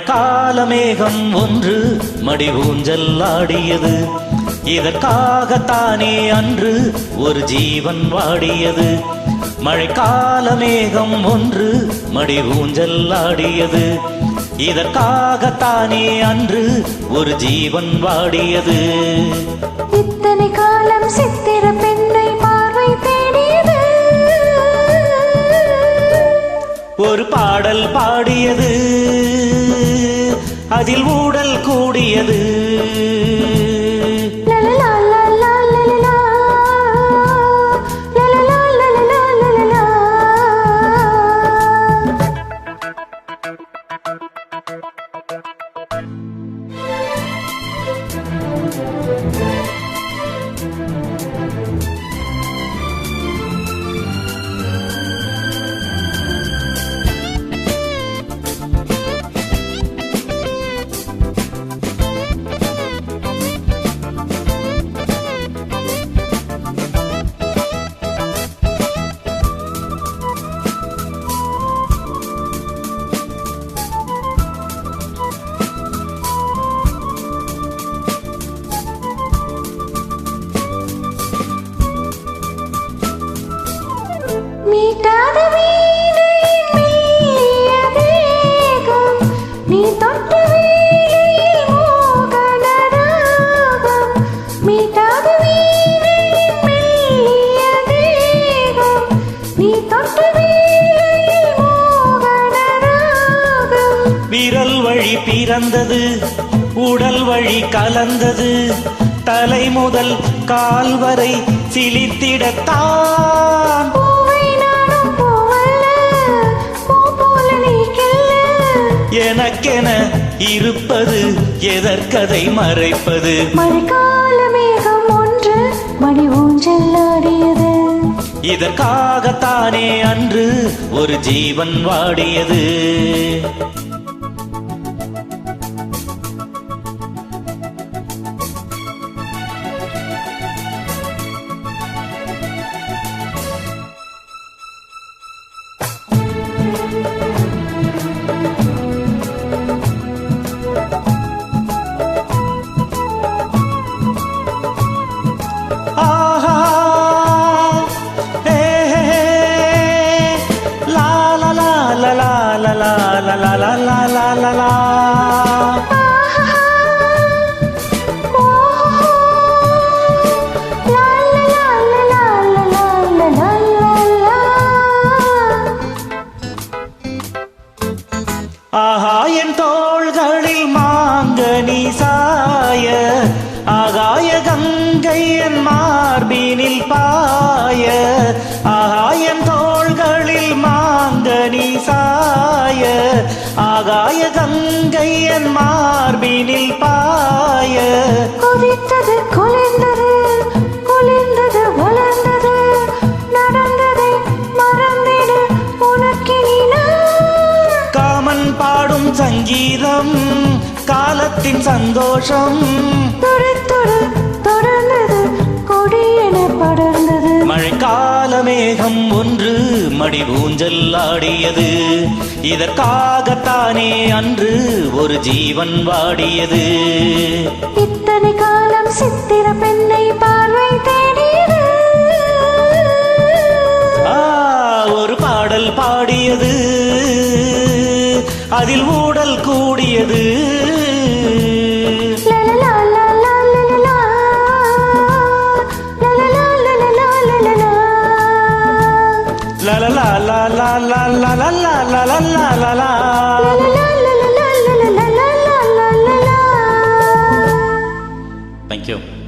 மழைக்கால மேகம் ஒன்று மடி ஊஞ்சல் ஆடியது. இதற்காகத்தானே அன்று ஒரு ஜீவன் வாடியது. மழைக்கால மேகம் ஒன்று மடி ஊஞ்சல் ஆடியது. இதற்காகத்தானே அன்று ஒரு ஜீவன் வாடியது. இத்தனை காலம் சித்திர பெண்ணை பார்வை தேடியது. ஒரு பாடல் பாடியது, அதில் ஊடல் கூடியது. மீட்டாத வீணையின் மெல்லிய தேகம், நீ தொட்ட வேளையில் மோகன ராகம். மீட்டாத வீணையின் மெல்லிய தேகம், நீ தொட்ட வேளையில் மோகன ராகம். விரல் வழி பிறந்தது, உடல் வழி கலந்தது. தலை முதல் கால் வரை சிலித்திடத்தான். எனக்கென இருப்பது எதற்கதை மறைப்பது. மழைக்கால மேகம் ஒன்று மணி ஊஞ்சல் ஆடியது. இதற்காகத்தானே அன்று ஒரு ஜீவன் வாடியது. ஆஹா என் தோள்களில் மாங்கனி சாய, ஆகாய கங்கை என் மார்பினில் பாய. ஆஹா என் தோள்களில் மாங்கனி சாய, ஆகாய கங்கை என் மார்பினில் பாய. கொதித்தது குளிர்ந்தது, குளிர்ந்தது வளர்ந்தது, நடந்ததை மறந்திடு உனக்கினி நான். காமன் பாடும் சங்கீதம், காலத்தின் சந்தோஷம். துடித்துடு தொடர்ந்தது, கொடியென படர்ந்தது. மழைக்கால மேகம் ஒன்று மடி ஊஞ்சல் ஆடியது. இதற்காகத்தானே அன்று ஒரு ஜீவன் வாடியது. இத்தனை காலம் சித்திர பெண்ணை பார்வை தேடியது. ஒரு பாடல் பாடியது, அதில் ஊடல் கூடியது. La la la la la la la la la la la la la. Thank you.